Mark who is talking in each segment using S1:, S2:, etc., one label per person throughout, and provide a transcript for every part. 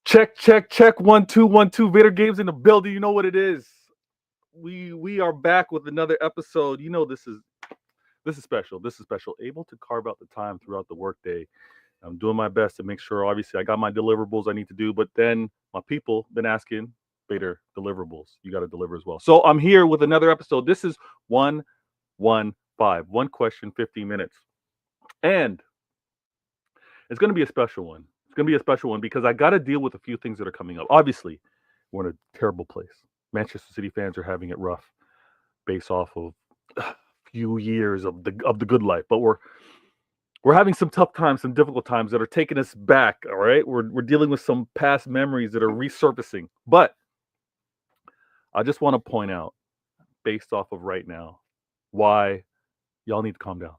S1: Check, check, check. 1 2 1 2. Vader Games in the building. You know what it is. We are back with another episode. You know this is special. This is special. Able to carve out the time throughout the workday. I'm doing my best to make sure. Obviously, I got my deliverables I need to do, but then my people been asking, Vader, deliverables. You got to deliver as well. So I'm here with another episode. This is 115. One question, 15 minutes, and it's going to be a special one. It's going to be a special one because I got to deal with a few things that are coming up. Obviously, we're in a terrible place. Manchester City fans are having it rough based off of a few years of the good life, but we're having some tough times, some difficult times that are taking us back. All right, we're dealing with some past memories that are resurfacing. But I just want to point out, based off of right now, why y'all need to calm down.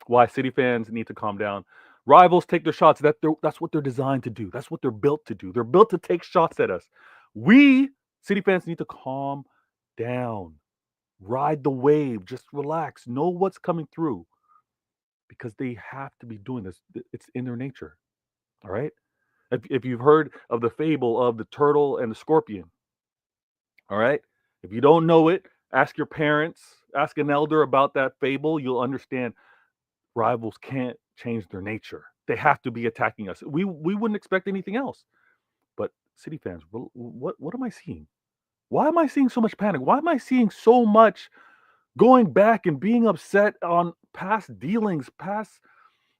S1: Why City fans need to calm down. Rivals take their shots. That's what they're designed to do. That's what they're built to do. They're built to take shots at us. We City fans need to calm down. Ride the wave. Just relax. Know what's coming through because they have to be doing this. It's in their nature. All right. If you've heard of the fable of the turtle and the scorpion, all right. If you don't know it, ask your parents, ask an elder about that fable. You'll understand rivals can't change their nature. They have to be attacking us. We wouldn't expect anything else. But City fans, what am I seeing? Why am I seeing so much panic? Why am I seeing so much going back and being upset on past dealings, past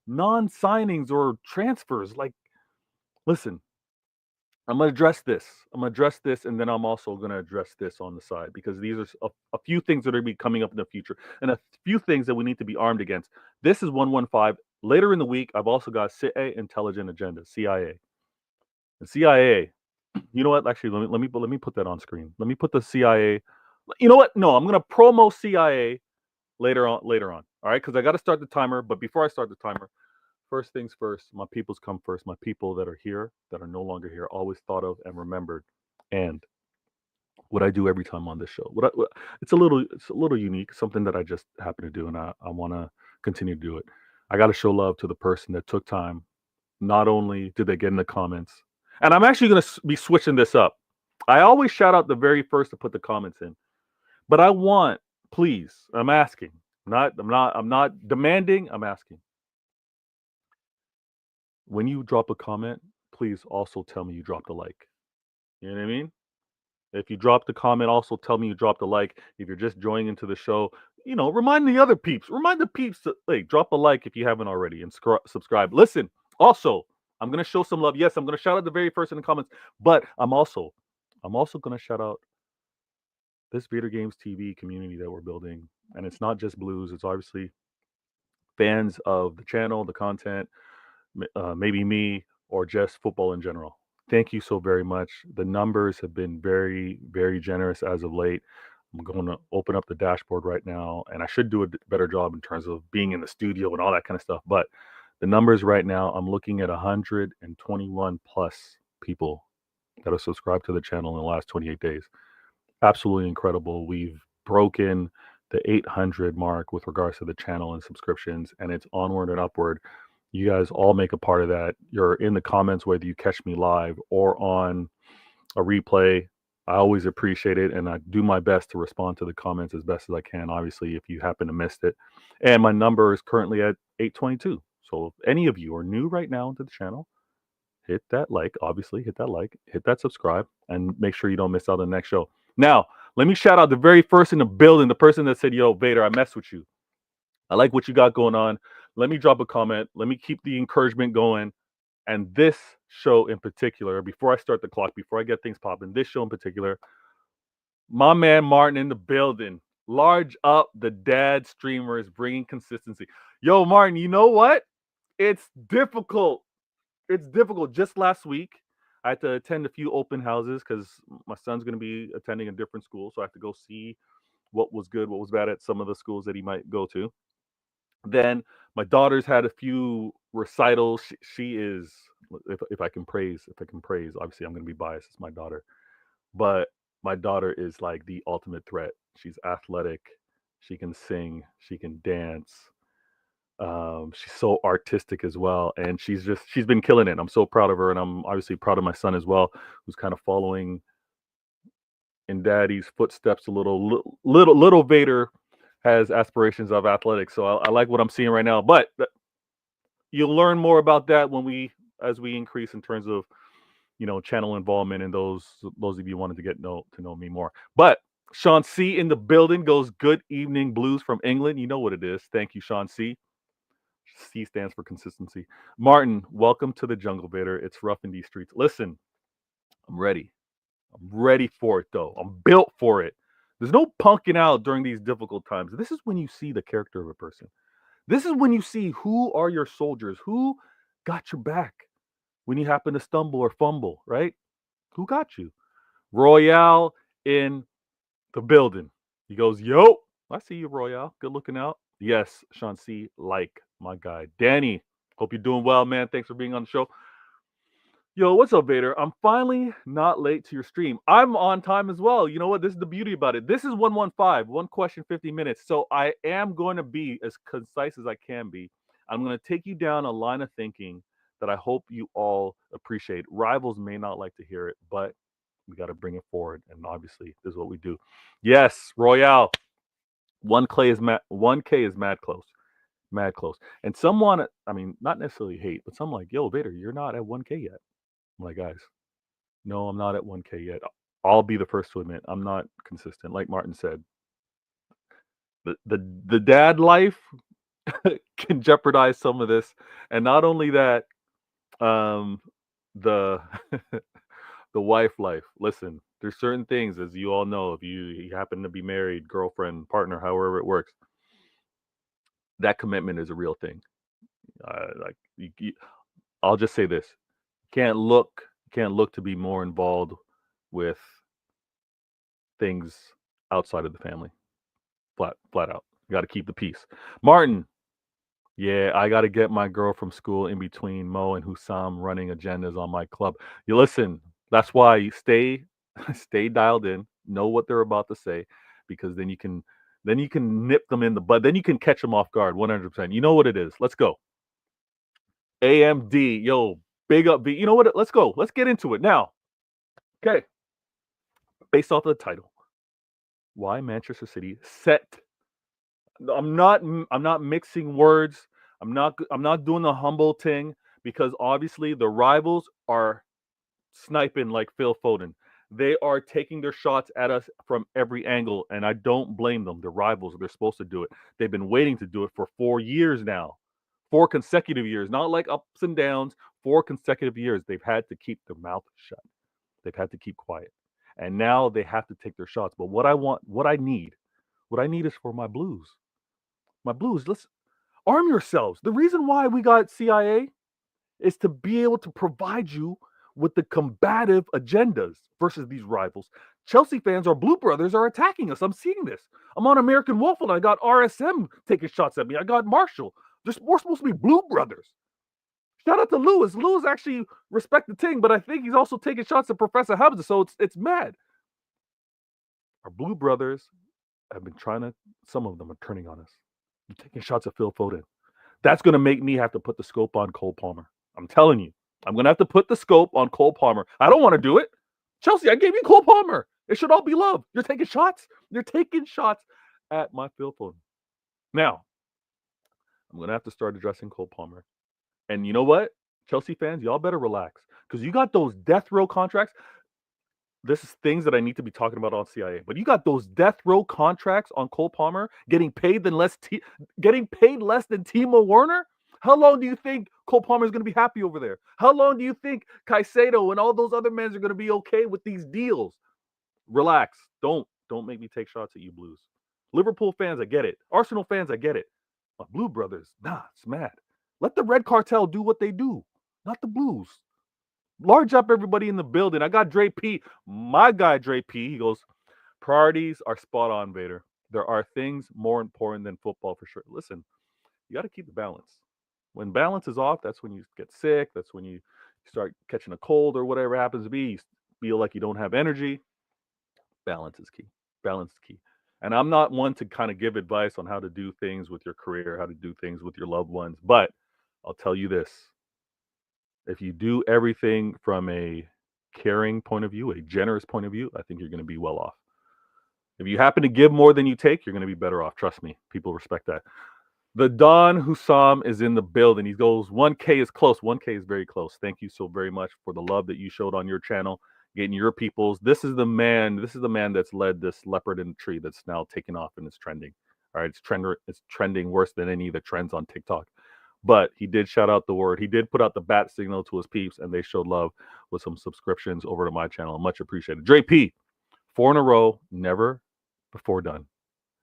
S1: non-signings or transfers? Like, listen, I'm gonna address this. I'm gonna address this, and then I'm also gonna address this on the side because these are a few things that are gonna be coming up in the future, and a few things that we need to be armed against. This is 115. Later in the week, I've also got CIA Intelligent Agenda (CIA). The CIA. You know what? Actually, let me put that on screen. Let me put the CIA. You know what? No, I'm gonna promo CIA later on. Later on. All right, because I got to start the timer. But before I start the timer, first things first, my peoples come first. My people that are here, that are no longer here, always thought of and remembered. And what I do every time on this show, it's a little unique, something that I just happen to do, and I want to continue to do it. I got to show love to the person that took time. Not only did they get in the comments, and I'm actually going to be switching this up. I always shout out the very first to put the comments in, but I want, please, I'm asking, I'm not demanding. I'm asking when you drop a comment, please also tell me you dropped a like. You know what I mean? If you dropped a comment, also tell me you dropped a like. If you're just joining into the show, remind the other peeps. Remind the peeps to drop a like if you haven't already and subscribe. Listen, also, I'm gonna show some love. Yes, I'm gonna shout out the very first in the comments, but I'm also gonna shout out this Vader Games TV community that we're building, and it's not just blues. It's obviously fans of the channel, the content, maybe me, or just football in general. Thank you so very much. The numbers have been very, very generous as of late. I'm going to open up the dashboard right now, and I should do a better job in terms of being in the studio and all that kind of stuff. But the numbers right now, I'm looking at 121 plus people that have subscribed to the channel in the last 28 days. Absolutely incredible. We've broken the 800 mark with regards to the channel and subscriptions, and it's onward and upward. You guys all make a part of that. You're in the comments, whether you catch me live or on a replay. I always appreciate it, and I do my best to respond to the comments as best as I can. Obviously, if you happen to miss it, and my number is currently at 822. So if any of you are new right now to the channel, hit that like. Obviously, hit that like, hit that subscribe, and make sure you don't miss out on the next show. Now, let me shout out the very first in the building, the person that said, "Yo, Vader, I mess with you. I like what you got going on. Let me drop a comment. Let me keep the encouragement going." And this show in particular, before I start the clock, before I get things popping, this show in particular, my man Martin in the building. Large up the dad streamers, bringing consistency. Yo, Martin, you know what? It's difficult. It's difficult. Just last week, I had to attend a few open houses because my son's going to be attending a different school. So I have to go see what was good, what was bad at some of the schools that he might go to. Then my daughter's had a few recitals. She is, if I can praise, obviously I'm going to be biased. It's my daughter, but my daughter is like the ultimate threat. She's athletic. She can sing. She can dance. She's so artistic as well, and she's been killing it. I'm so proud of her, and I'm obviously proud of my son as well, who's kind of following in daddy's footsteps a little. Vader has aspirations of athletics, so I like what I'm seeing right now. But you'll learn more about that as we increase in terms of channel involvement and those of you wanted to know me more. But Sean C in the building goes, good evening, Blues from England. You know what it is. Thank you, Sean C. C stands for consistency. Martin, welcome to the Jungle Vader. It's rough in these streets. Listen, I'm ready. I'm ready for it, though. I'm built for it. There's no punking out during these difficult times. This is when you see the character of a person. This is when you see who are your soldiers, who got your back when you happen to stumble or fumble, right? Who got you? Royale in the building. He goes, yo, I see you, Royale. Good looking out. Yes, Sean C, like my guy. Danny, hope you're doing well, man. Thanks for being on the show. Yo, what's up, Vader? I'm finally not late to your stream. I'm on time as well. You know what? This is the beauty about it. This is 115, one question, 50 minutes. So I am going to be as concise as I can be. I'm going to take you down a line of thinking that I hope you all appreciate. Rivals may not like to hear it, but we got to bring it forward. And obviously, this is what we do. Yes, Royale. 1K is mad close. Mad close. And someone, I mean, not necessarily hate, but some like, yo, Vader, you're not at 1K yet. I'm like, guys, no, I'm not at 1K yet. I'll be the first to admit I'm not consistent. Like Martin said, the dad life can jeopardize some of this, and not only that, um, the the wife life. Listen, there's certain things, as you all know, if you happen to be married, girlfriend, partner, however it works, that commitment is a real thing. Like I'll just say this: can't look to be more involved with things outside of the family. Flat out. Got to keep the peace. Martin, yeah, I got to get my girl from school in between Mo and Hussam running agendas on my club. You listen. That's why you stay dialed in. Know what they're about to say, because then you can nip them in the bud. Then you can catch them off guard. 100%. You know what it is. Let's go. AMD, yo, big up V. You know what? Let's go. Let's get into it now. Okay. Based off of the title, why Manchester City set. I'm not mixing words. I'm not doing the humble thing, because obviously the rivals are sniping like Phil Foden. They are taking their shots at us from every angle, and I don't blame them. The rivals, they're supposed to do it. They've been waiting to do it for 4 years now. 4 consecutive years, not like ups and downs. 4 consecutive years. They've had to keep their mouth shut. They've had to keep quiet. And now they have to take their shots. But what I need is for my Blues. My Blues, let's arm yourselves. The reason why we got CIA is to be able to provide you with the combative agendas versus these rivals. Chelsea fans or Blue Brothers are attacking us. I'm seeing this. I'm on American Waffle and I got RSM taking shots at me. I got Marshall. We're supposed to be Blue Brothers. Shout out to Lewis. Lewis actually respect the thing, but I think he's also taking shots at Professor Hamza, so it's mad. Our Blue Brothers have been trying to, some of them are turning on us. They're taking shots at Phil Foden. That's going to make me have to put the scope on Cole Palmer. I'm telling you, I'm going to have to put the scope on Cole Palmer. I don't want to do it. Chelsea, I gave you Cole Palmer. It should all be love. You're taking shots. You're taking shots at my Phil Foden. Now, I'm going to have to start addressing Cole Palmer. And you know what? Chelsea fans, y'all better relax, because you got those death row contracts. This is things that I need to be talking about on CIA. But you got those death row contracts on Cole Palmer, getting paid less than Timo Werner. How long do you think Cole Palmer is going to be happy over there? How long do you think Caicedo and all those other men are going to be okay with these deals? Relax. Don't make me take shots at you, Blues. Liverpool fans, I get it. Arsenal fans, I get it. But Blue Brothers, nah, it's mad. Let the Red Cartel do what they do, not the Blues. Large up everybody in the building. I got Dre P. My guy Dre P. He goes, priorities are spot on, Vader. There are things more important than football for sure. Listen, you got to keep the balance. When balance is off, that's when you get sick. That's when you start catching a cold or whatever happens to be. You feel like you don't have energy. Balance is key. Balance is key. And I'm not one to kind of give advice on how to do things with your career, how to do things with your loved ones. But I'll tell you this: if you do everything from a caring point of view, a generous point of view, I think you're going to be well off. If you happen to give more than you take, you're going to be better off. Trust me, people respect that. The Don Hussam is in the building. He goes, 1K is close. 1K is very close. Thank you so very much for the love that you showed on your channel, getting your peoples. This is the man. This is the man that's led this leopard in the tree that's now taking off and it's trending. All right, it's trending worse than any of the trends on TikTok. But he did shout out the word. He did put out the bat signal to his peeps, and they showed love with some subscriptions over to my channel. Much appreciated. Dre P, 4 in a row, never before done.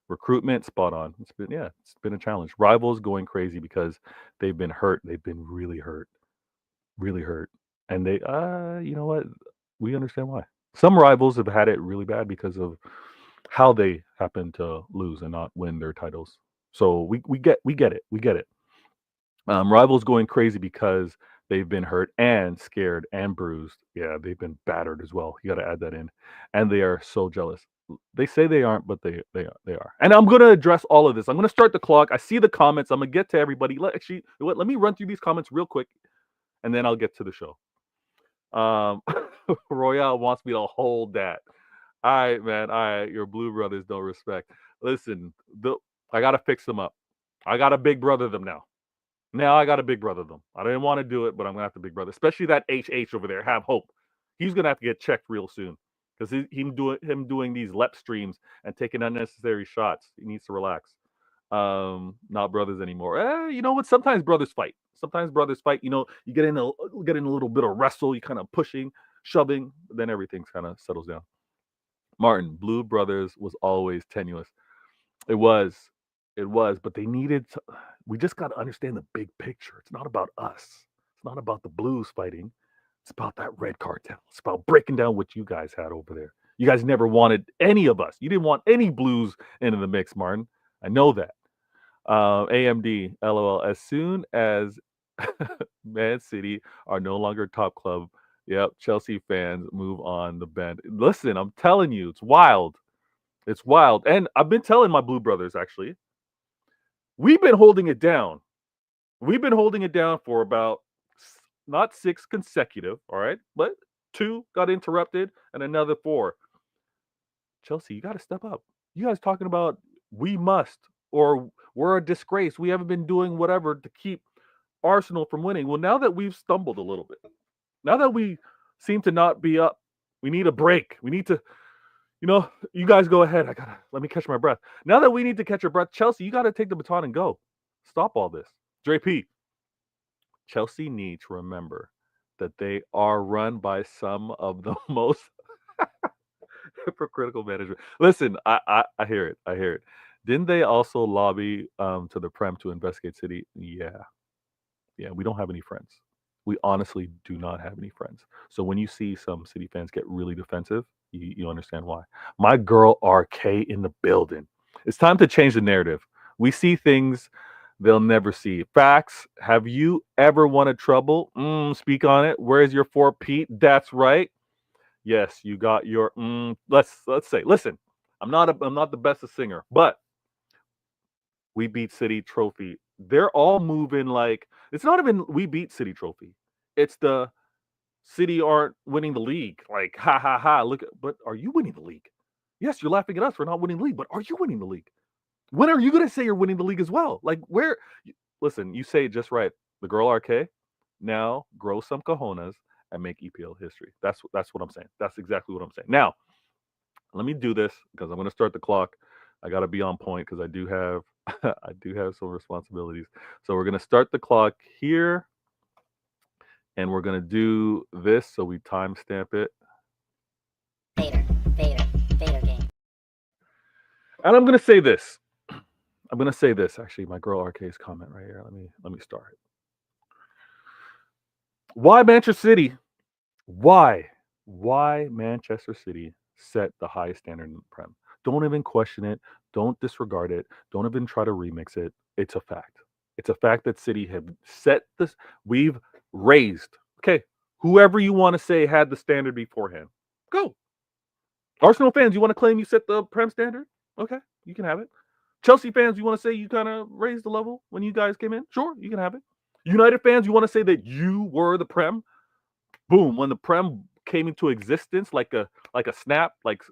S1: Recruitment, spot on. It's been a challenge. Rivals going crazy because they've been hurt. They've been really hurt. And they, you know what? We understand why. Some rivals have had it really bad because of how they happen to lose and not win their titles. So we get it. Rivals going crazy because they've been hurt and scared and bruised. Yeah, they've been battered as well. You got to add that in, and they are so jealous. They say they aren't, but they are. And I'm gonna address all of this. I'm gonna start the clock. I see the comments. I'm gonna get to everybody. Let me run through these comments real quick, and then I'll get to the show. Royale wants me to hold that. All right, man. All right, your blue brothers don't respect. Listen, I gotta fix them up. I gotta big brother them now. Now I got to big brother them. I didn't want to do it, but I'm gonna have to big brother, especially that HH over there. Have hope. He's gonna have to get checked real soon because him doing these lep streams and taking unnecessary shots. He needs to relax. Not brothers anymore. You know what? Sometimes brothers fight. You know, you get in a little bit of wrestle. You kind of pushing, shoving, then everything kind of settles down. Martin, Blue Brothers was always tenuous. It was, but they needed to, we just got to understand the big picture. It's not about us. It's not about the Blues fighting. It's about that red cartel. It's about breaking down what you guys had over there. You guys never wanted any of us. You didn't want any Blues into the mix, Martin. I know that. AMD, LOL. As soon as Man City are no longer top club, yep, Chelsea fans move on the bend. Listen, I'm telling you, it's wild. It's wild. And I've been telling my Blue Brothers, actually, we've been holding it down. We've been holding it down for about not 6 consecutive, all right, but 2 got interrupted and another 4. Chelsea, you got to step up. You guys talking about we must or we're a disgrace. We haven't been doing whatever to keep Arsenal from winning. Well, now that we've stumbled a little bit, now that we seem to not be up, we need a break. We need to, you know, you guys go ahead. Let me catch my breath. Now that we need to catch our breath, Chelsea, you got to take the baton and go. Stop all this. JP, Chelsea need to remember that they are run by some of the most hypocritical management. Listen, I hear it. I hear it. Didn't they also lobby to the Prem to investigate City? Yeah, we don't have any friends. We honestly do not have any friends. So when you see some City fans get really defensive, you understand why. My girl RK in the building. It's time to change the narrative. We see things they'll never see. Facts. Have you ever wanted trouble? Speak on it. Where's your 4 Pete? That's right. Yes, you got your let's say, listen, I'm not the best of singer, but we beat City trophy. They're all moving like it's not even we beat City trophy. It's the City aren't winning the league. Like, ha ha ha. Look, but are you winning the league? Yes, you're laughing at us for not winning the league, but are you winning the league? When are you going to say you're winning the league as well? Like, where? Listen, you say it just right. The girl RK, now grow some cojones and make EPL history. That's what I'm saying. That's exactly what I'm saying. Now, let me do this because I'm going to start the clock. I got to be on point because I do have some responsibilities. So we're going to start the clock here. And we're going to do this so we timestamp it. Vader game. And I'm going to say this. Actually, my girl RK's comment right here. Let me start. Why Manchester City? Why Manchester City set the highest standard in the Prem? Don't even question it. Don't disregard it. Don't even try to remix it. It's a fact. It's a fact that City have set this. We've raised. Okay, whoever you want to say had the standard beforehand, go. Arsenal fans, you want to claim you set the Prem standard? Okay, You can have it. Chelsea fans, you want to say you kind of raised the level when you guys came in? Sure, you can have it. United fans, you want to say that you were the Prem? Boom, when the Prem came into existence like a snap, like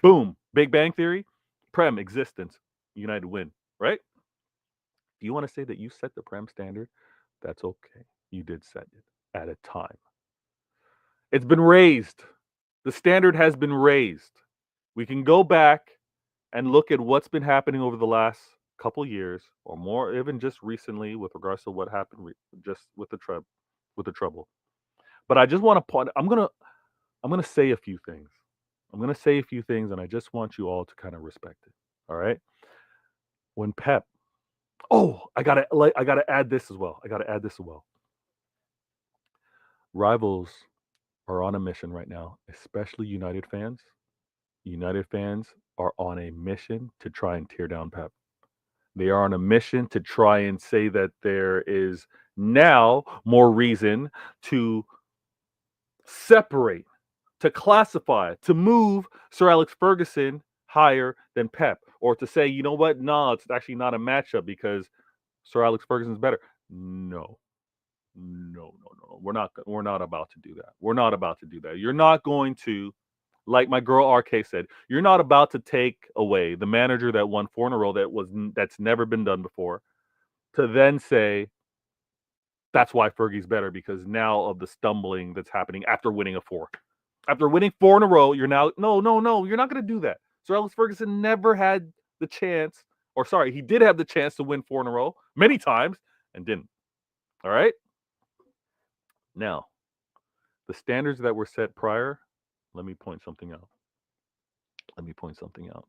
S1: boom, Big Bang Theory, Prem existence, United win, right? Do you want to say that you set the Prem standard? That's okay. You did set it at a time. It's been raised. The standard has been raised. We can go back and look at what's been happening over the last couple years or more, even just recently, with regards to what happened just with the trouble. But I just want to point. I'm gonna say a few things. I'm gonna say a few things, and I just want you all to kind of respect it. All right. When Pep. Oh, I gotta add this as well. I gotta add this as well. Rivals are on a mission right now, especially United fans. United fans are on a mission to try and tear down Pep. They are on a mission to try and say that there is now more reason to separate, to classify, to move Sir Alex Ferguson higher than Pep, or to say, you know what, no, it's actually not a matchup because Sir Alex Ferguson's better. No, no. We're not about to do that. We're not about to do that. You're not going to, like my girl RK said, you're not about to take away the manager that won 4 in a row that's never been done before, to then say that's why Fergie's better because now of the stumbling that's happening after winning a 4. After winning 4 in a row, you're now no, you're not going to do that. Sir Alex Ferguson never had the chance, or sorry, he did have the chance to win 4 in a row many times and didn't. All right? Now, the standards that were set prior, let me point something out. Let me point something out.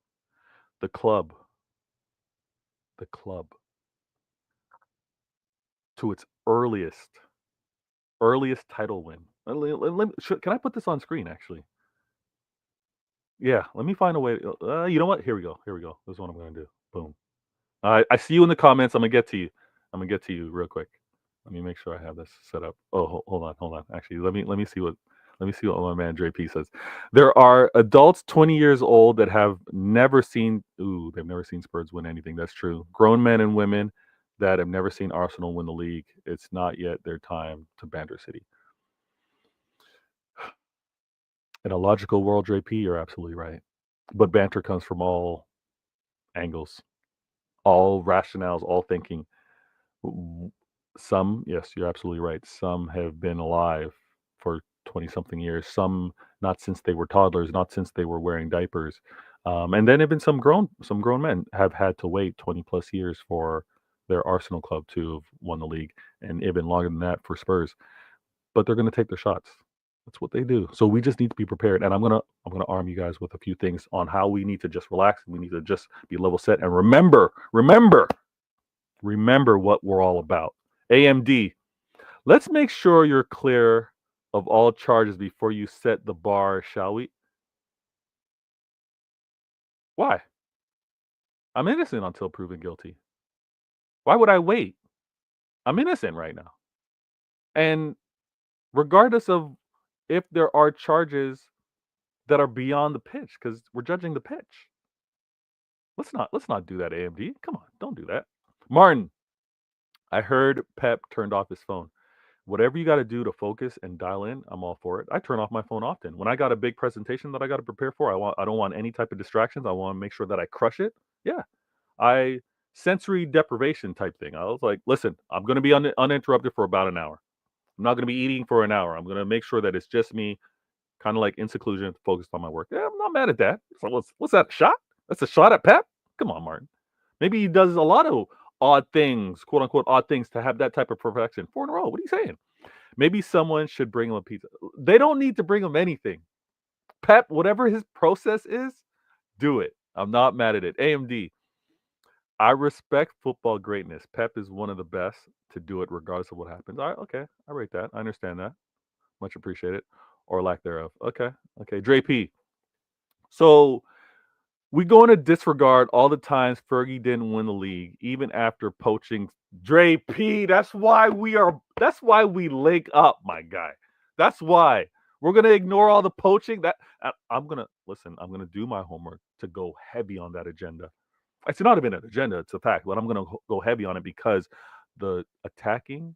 S1: The club, the club, to its earliest title win. Can I put this on screen, actually? Yeah, let me find a way. You know what? Here we go. Here we go. This is what I'm going to do. Boom. I see you in the comments. I'm going to get to you. I'm going to get to you real quick. Let me make sure I have this set up. Oh, hold on. Actually, let me see what my man Dre P says. There are adults 20 years old that have never seen. Ooh, they've never seen Spurs win anything. That's true. Grown men and women that have never seen Arsenal win the league. It's not yet their time to banter City. In a logical world, Dre P, you're absolutely right. But banter comes from all angles, all rationales, all thinking. Some, yes, you're absolutely right. Some have been alive for 20 something years. Some not since they were toddlers, not since they were wearing diapers. And then even some grown men have had to wait 20 plus years for their Arsenal club to have won the league, and even longer than that for Spurs. But they're going to take their shots. That's what they do. So we just need to be prepared. And I'm gonna arm you guys with a few things on how we need to just relax. We need to just be level set and remember what we're all about. AMD, let's make sure you're clear of all charges before you set the bar, shall we? Why? I'm innocent until proven guilty. Why would I wait? I'm innocent right now. And regardless of if there are charges that are beyond the pitch, because we're judging the pitch. Let's not do that, AMD. Come on, don't do that. Martin, I heard Pep turned off his phone. Whatever you got to do to focus and dial in, I'm all for it. I turn off my phone often. When I got a big presentation that I got to prepare for, I don't want any type of distractions. I want to make sure that I crush it. Yeah. I sensory deprivation type thing. I was like, listen, I'm going to be uninterrupted for about an hour. I'm not going to be eating for an hour. I'm going to make sure that it's just me, kind of like in seclusion, focused on my work. Yeah, I'm not mad at that. So what's that, a shot? That's a shot at Pep? Come on, Martin. Maybe he does a lot of odd things, quote unquote odd things, to have that type of perfection. 4 in a row. What are you saying? Maybe someone should bring him a pizza. They don't need to bring him anything. Pep, whatever his process is, do it. I'm not mad at it. AMD, I respect football greatness. Pep is one of the best to do it regardless of what happens. All right, okay. I rate that. I understand that. Much appreciated. Or lack thereof. Okay. Okay. Dre P. So we going to disregard all the times Fergie didn't win the league, even after poaching Dre P. That's why we link up, my guy. That's why. We're gonna ignore all the poaching. I'm gonna listen, I'm going to do my homework to go heavy on that agenda. It's not even an agenda; it's a fact. But I'm going to go heavy on it because the attacking,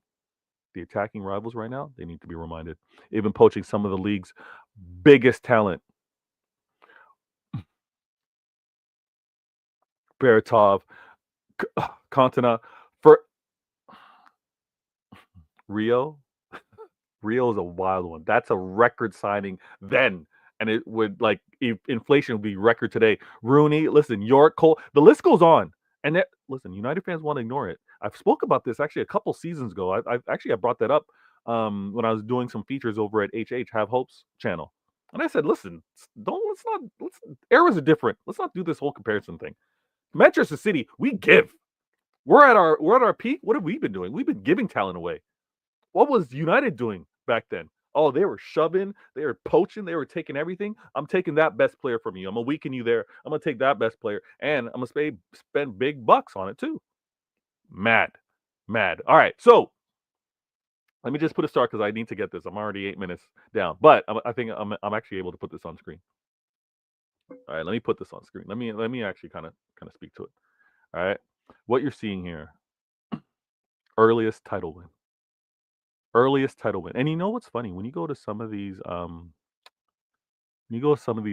S1: the attacking rivals right now, they need to be reminded. Even poaching some of the league's biggest talent, Baratov, Cantona, for Rio. Rio is a wild one. That's a record signing then, and it would like inflation would be record today. Rooney, listen, York, Cole, the list goes on. And that, listen, United fans want to ignore it. I've spoke about this actually a couple seasons ago. I brought that up when I was doing some features over at HH Have Hope's channel, and I said, listen, don't let's eras are different. Let's not do this whole comparison thing. Manchester City, we give. We're at our peak. What have we been doing? We've been giving talent away. What was United doing back then? Oh, they were shoving, they were poaching, they were taking everything. I'm taking that best player from you. I'm gonna weaken you there. I'm gonna take that best player, and I'm gonna spend big bucks on it too. Mad, mad. All right, so let me just put a start because I need to get this. I'm already 8 minutes down, but I think I'm actually able to put this on screen. All right, let me put this on screen. Let me actually kind of speak to it. All right, what you're seeing here, earliest title win. Earliest title win. And you know what's funny? When you go to some of these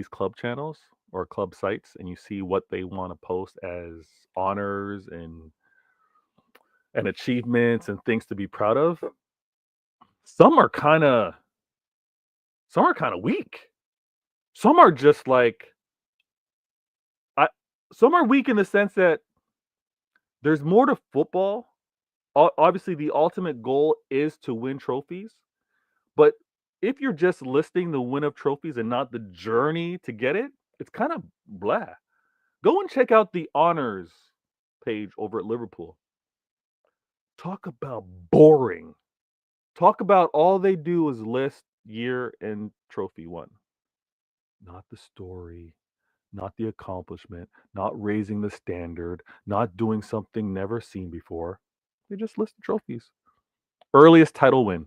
S1: club channels or club sites and you see what they want to post as honors and achievements and things to be proud of, some are kind of weak. Some are just like I some are weak in the sense that there's more to football. Obviously the ultimate goal is to win trophies. But if you're just listing the win of trophies and not the journey to get it, it's kind of blah. Go and check out the honors page over at Liverpool. Talk about boring. Talk about all they do is list year and trophy won. Not the story, not the accomplishment, not raising the standard, not doing something never seen before. They just list the trophies. Earliest title win.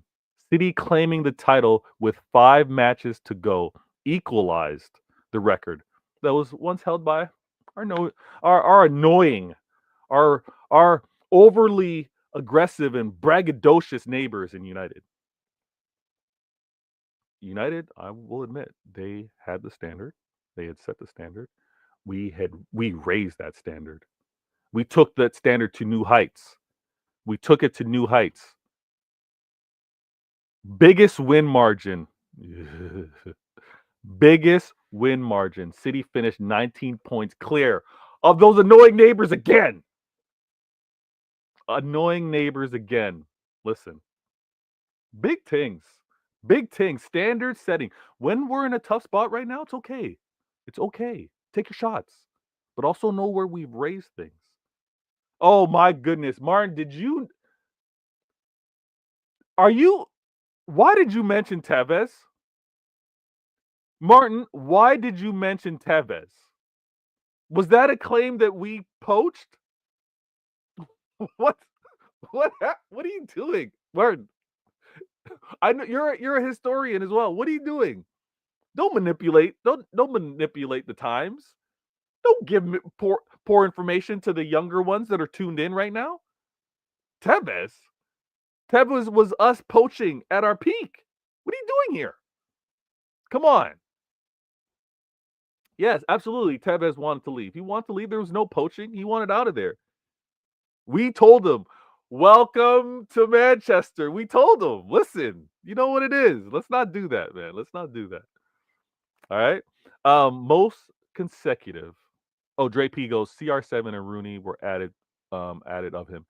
S1: City claiming the title with 5 matches to go, equalized the record that was once held by our no, our annoying, our overly aggressive and braggadocious neighbors in United. United, I will admit, they had the standard. They had set the standard. We raised that standard. We took that standard to new heights. We took it to new heights. Biggest win margin. Biggest win margin. City finished 19 points clear of those annoying neighbors again. Annoying neighbors again. Listen, big things. Big things. Standard setting. When we're in a tough spot right now, it's okay. It's okay. Take your shots. But also know where we've raised things. Oh my goodness. Martin, why did you mention Tevez? Martin, why did you mention Tevez? Was that a claim that we poached? What? What are you doing, Martin? I know you're a historian as well. What are you doing? Don't manipulate. Don't manipulate the times. Don't give me poor information to the younger ones that are tuned in right now. Tevez. Tevez was us poaching at our peak. What are you doing here? Come on. Yes, absolutely. Tevez wanted to leave. He wanted to leave. There was no poaching. He wanted out of there. We told him, welcome to Manchester. We told him, listen, you know what it is. Let's not do that, man. Let's not do that. All right. Most consecutive. Oh, Dre P goes, CR7 and Rooney were added of him.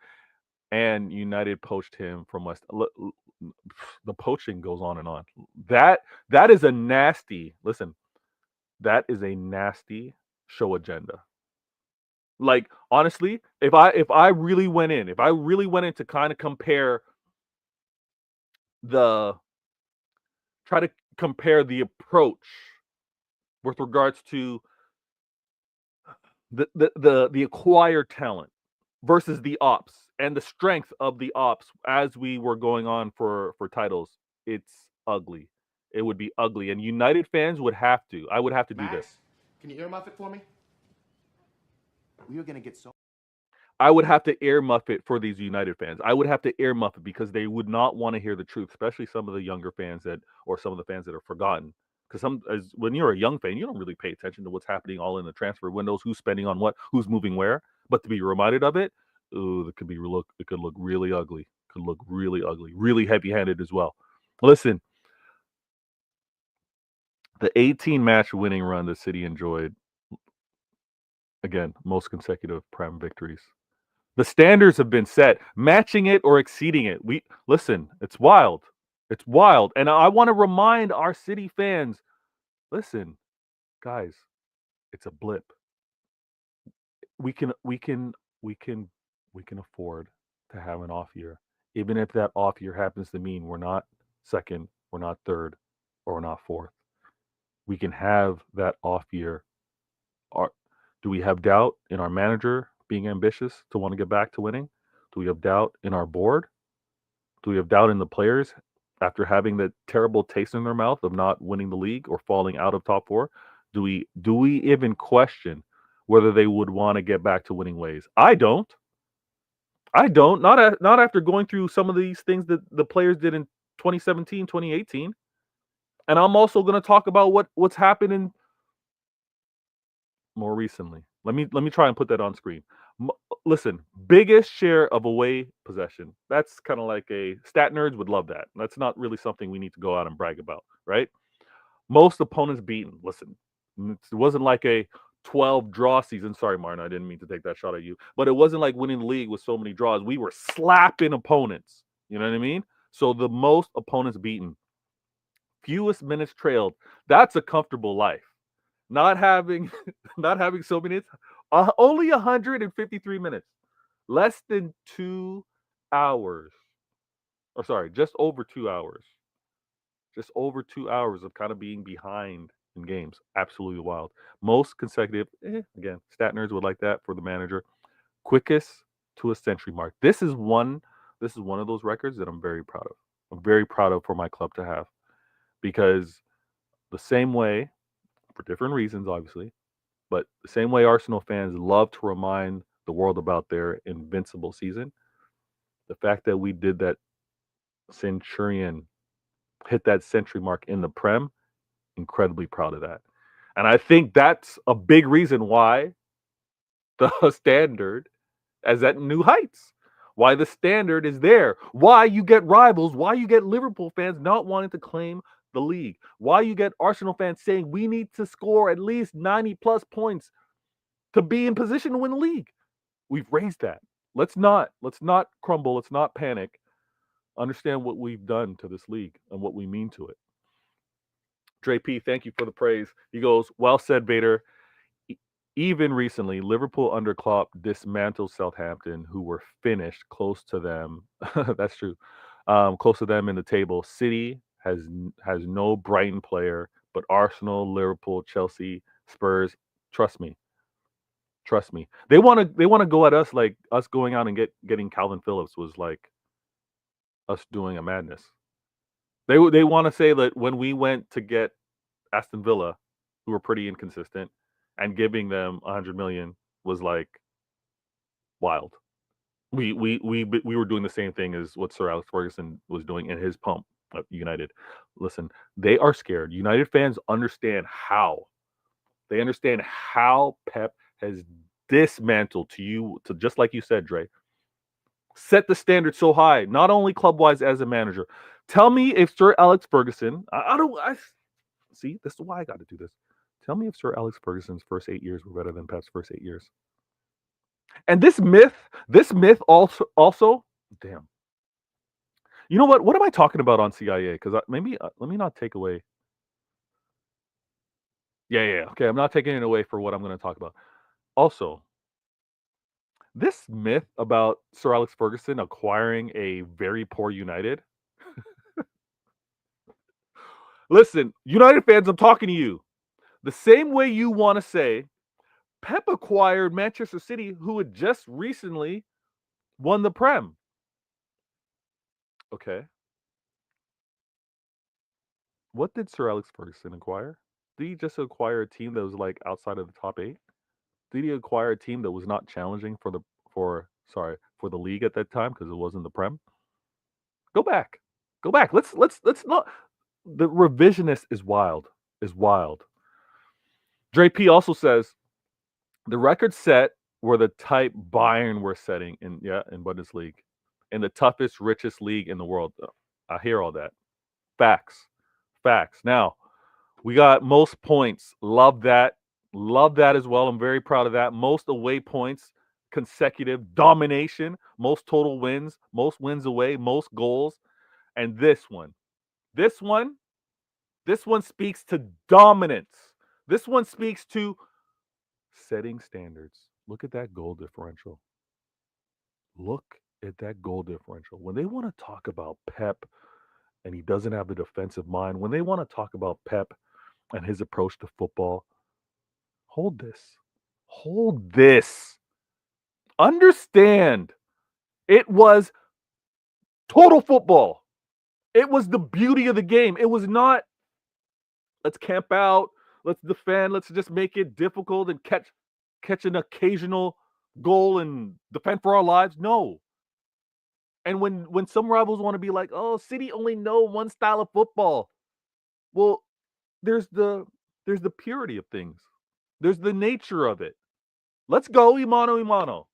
S1: And United poached him from West. The poaching goes on and on. That is a nasty, listen, that is a nasty show agenda. Like honestly, if I really went in, to kind of the try to compare the approach with regards to the acquired talent versus the ops and the strength of the ops as we were going on for titles, it's ugly. It would be ugly, and United fans would have to. I would have to do this.
S2: Max, can you earmuff it for me? We are gonna get so.
S1: I would have to earmuff it for these United fans. I would have to earmuff it because they would not want to hear the truth, especially some of the younger fans that, or some of the fans that are forgotten. Because when you're a young fan, you don't really pay attention to what's happening all in the transfer windows, who's spending on what, who's moving where. But to be reminded of it, ooh, it could look really ugly. Could look really ugly, really heavy-handed as well. Listen, the 18 match winning run the City enjoyed, again, most consecutive Prem victories. The standards have been set, matching it or exceeding it. We listen, it's wild. It's wild. And I want to remind our City fans, listen, guys, it's a blip. We can we can we can we can afford to have an off year. Even if that off year happens to mean we're not second, we're not third, or we're not fourth. We can have that off year. Are, do we have doubt in our manager being ambitious to want to get back to winning? Do we have doubt in our board? Do we have doubt in the players after having that terrible taste in their mouth of not winning the league or falling out of top four? Do we even question whether they would want to get back to winning ways? I don't. I don't. Not after going through some of these things that the players did in 2017, 2018. And I'm also going to talk about what's happened in more recently. Let me try and put that on screen. Listen, biggest share of away possession. That's kind of like a stat nerds would love that. That's not really something we need to go out and brag about, right? Most opponents beaten. Listen, it wasn't like a 12 draw season. Sorry, Martin, I didn't mean to take that shot at you, but it wasn't like winning the league with so many draws. We were slapping opponents. You know what I mean? So the most opponents beaten, fewest minutes trailed. That's a comfortable life. Not having not having so many, only 153 minutes, less than 2 hours, or sorry, just over 2 hours of kind of being behind in games. Absolutely wild. Most consecutive, again, stat nerds would like that for the manager. Quickest to a century mark. This is one of those records that I'm very proud of. I'm very proud of for my club to have, because the same way, for different reasons, obviously, but the same way Arsenal fans love to remind the world about their invincible season, the fact that we did that centurion, hit that century mark in the Prem, incredibly proud of that. And I think that's a big reason why the standard is at new heights. Why the standard is there. Why you get rivals. Why you get Liverpool fans not wanting to claim the league. Why you get Arsenal fans saying we need to score at least 90 plus points to be in position to win the league. We've raised that. Let's not crumble. Let's not panic. Understand what we've done to this league and what we mean to it. Dre P, thank you for the praise. He goes, well said, Bader. Even recently, Liverpool under Klopp dismantled Southampton, who were finished close to them. That's true. Close to them in the table. City has no Brighton player, but Arsenal, Liverpool, Chelsea, Spurs. Trust me, trust me. They want to go at us like us going out and getting Calvin Phillips was like us doing a madness. They want to say that when we went to get Aston Villa, who were pretty inconsistent, and giving them 100 million was like wild. We were doing the same thing as what Sir Alex Ferguson was doing in his pump at United. Listen, they are scared. United fans understand how. They understand how Pep has dismantled to just like you said, Dre, set the standard so high, not only club wise as a manager. Tell me if Sir Alex Ferguson, I don't, I see, this is why I got to do this. Tell me if Sir Alex Ferguson's first 8 years were better than Pep's first 8 years. And this myth also, damn. You know what? What am I talking about on CIA? Because maybe let me not take away. Yeah. Okay, I'm not taking it away for what I'm going to talk about. Also, this myth about Sir Alex Ferguson acquiring a very poor United. Listen, United fans, I'm talking to you. The same way you want to say Pep acquired Manchester City, who had just recently won the Prem. Okay. What did Sir Alex Ferguson acquire? Did he just acquire a team that was like outside of the top eight? Did he acquire a team that was not challenging for the league at that time because it wasn't the Prem? Go back, go back. Let's not. The revisionist is wild. Is wild. Dre P also says the record set were the type Bayern were setting in Bundesliga, in the toughest, richest league in the world. I hear all that. Facts, facts. Now we got most points. Love that. Love that as well. I'm very proud of that. Most away points, consecutive domination, most total wins, most wins away, most goals. And this one, this one speaks to dominance. This one speaks to setting standards. Look at that goal differential. Look at that goal differential. When they want to talk about Pep and he doesn't have the defensive mind, when they want to talk about Pep and his approach to football, hold this. Hold this. Understand, it was total football. It was the beauty of the game. It was not, let's camp out, let's defend, let's just make it difficult and catch an occasional goal and defend for our lives. No. And when some rivals want to be like, oh, City only know one style of football. Well, there's the purity of things. There's the nature of it. Let's go, Imano Imano.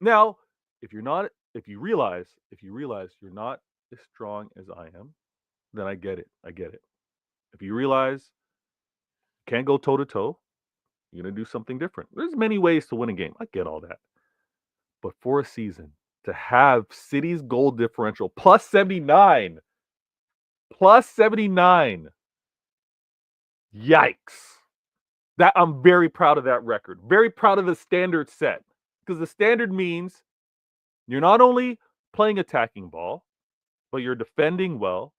S1: Now, if you realize you're not as strong as I am, then I get it. I get it. If you realize you can't go toe to toe, you're gonna do something different. There's many ways to win a game. I get all that. But for a season, to have City's goal differential plus 79, plus 79, yikes. That I'm very proud of that record. Very proud of the standard set. Because the standard means you're not only playing attacking ball, but you're defending well.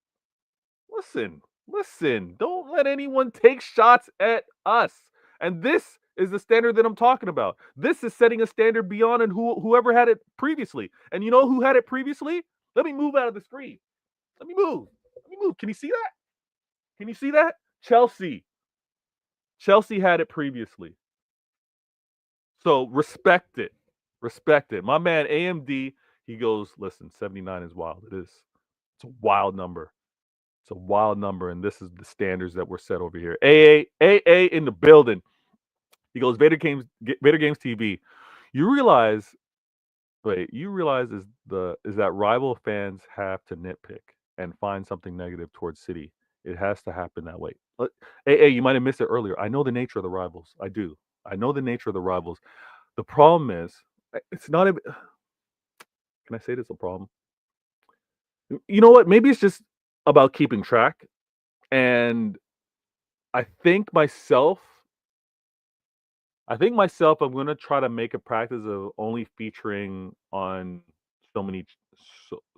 S1: Listen, don't let anyone take shots at us. And this is the standard that I'm talking about. This is setting a standard beyond and whoever had it previously. And you know who had it previously? Let me move out of the screen. Let me move. Let me move. Can you see that? Can you see that? Chelsea. Chelsea had it previously. So respect it. Respect it. My man AMD, he goes, listen, 79 is wild. It is. It's a wild number. It's a wild number, and this is the standards that were set over here. AA in the building. He goes, Vader Games TV. You realize is that rival fans have to nitpick and find something negative towards City. It has to happen that way. AA, you might have missed it earlier. I know the nature of the rivals. I do. I know the nature of the rivals. The problem is, it's not a. Can I say this a problem? You know what? Maybe it's just about keeping track. And I think myself, I'm gonna try to make a practice of only featuring on so many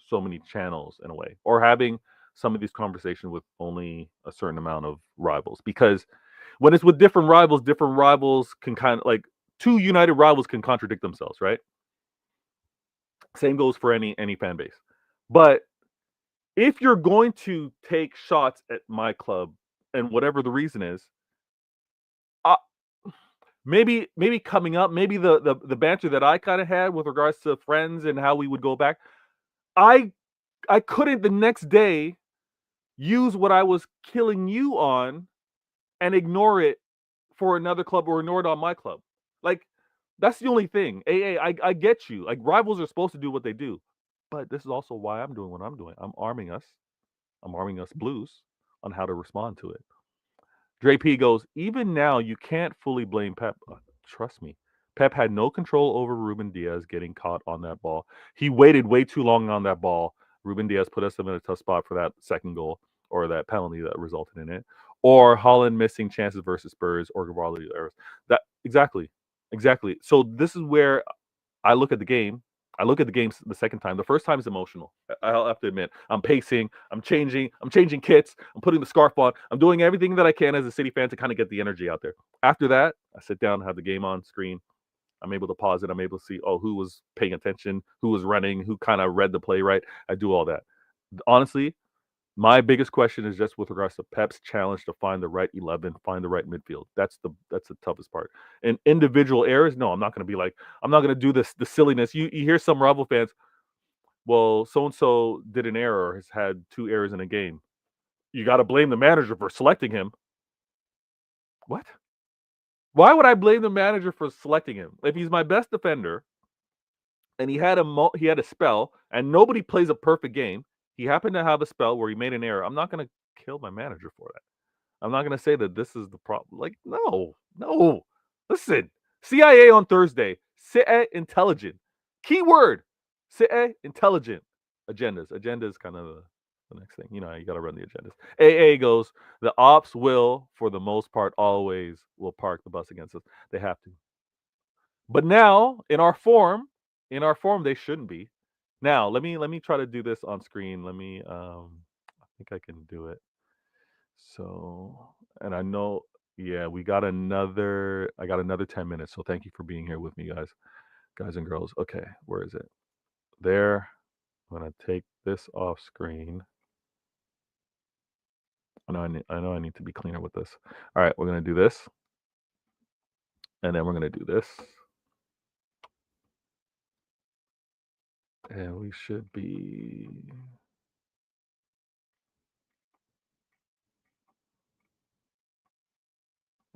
S1: so many channels in a way, or having some of these conversations with only a certain amount of rivals. Because when it's with different rivals can kind of like two united rivals can contradict themselves, right? Same goes for any fan base. But if you're going to take shots at my club, and whatever the reason is, uh, maybe coming up, maybe the banter that I kind of had with regards to friends and how we would go back, I couldn't the next day use what I was killing you on and ignore it for another club or ignore it on my club. Like, that's the only thing. I get you. Like, rivals are supposed to do what they do. But this is also why I'm doing what I'm doing. I'm arming us Blues on how to respond to it. Dre P goes, even now, you can't fully blame Pep. Trust me. Pep had no control over Ruben Diaz getting caught on that ball. He waited way too long on that ball. Ruben Diaz put us in a tough spot for that second goal or that penalty that resulted in it. Or Holland missing chances versus Spurs or Gavarly errors. That exactly. So this is where I look at the game. I look at the game the second time. The first time is emotional. I'll have to admit. I'm pacing. I'm changing kits. I'm putting the scarf on. I'm doing everything that I can as a City fan to kind of get the energy out there. After that, I sit down, have the game on screen. I'm able to pause it. I'm able to see, who was paying attention, who was running, who kind of read the play right. I do all that. Honestly, My biggest question is just with regards to Pep's challenge to find the right 11, find the right midfield. That's the toughest part. And individual errors, no, I'm not going to be like, I'm not going to do the silliness. You hear some rival fans, well, so and so did an error, has had 2 errors in a game. You got to blame the manager for selecting him. What? Why would I blame the manager for selecting him if he's my best defender? And he had a spell, and nobody plays a perfect game. He happened to have a spell where he made an error. I'm not going to kill my manager for that. I'm not going to say that this is the problem. Like, no. Listen, CIA on Thursday. Sit intelligent. Keyword. Sit intelligent. Agendas. Agenda is kind of the next thing. You know, you got to run the agendas. AA goes, the ops will, for the most part, always will park the bus against us. They have to. But now, in our form, they shouldn't be. Now, let me try to do this on screen. I think I can do it. So, and I know, yeah, I got another 10 minutes. So thank you for being here with me, guys and girls. Okay, where is it? There. I'm gonna take this off screen. I know I need to be cleaner with this. All right, we're gonna do this, and then we're gonna do this, and we should be.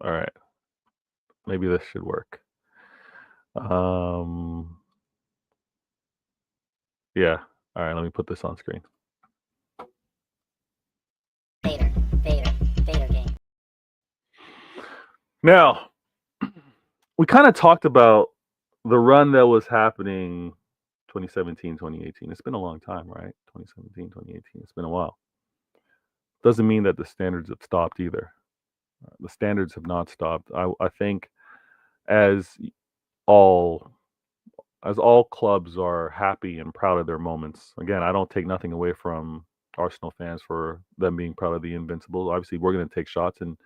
S1: All right, maybe this should work. Yeah. All right, let me put this on screen. Vader game. Now, we kind of talked about the run that was happening 2017, 2018. It's been a long time, right? 2017, 2018. It's been a while. Doesn't mean that the standards have stopped either. The standards have not stopped. I think as all clubs are happy and proud of their moments. Again, I don't take nothing away from Arsenal fans for them being proud of the Invincibles. Obviously, we're going to take shots and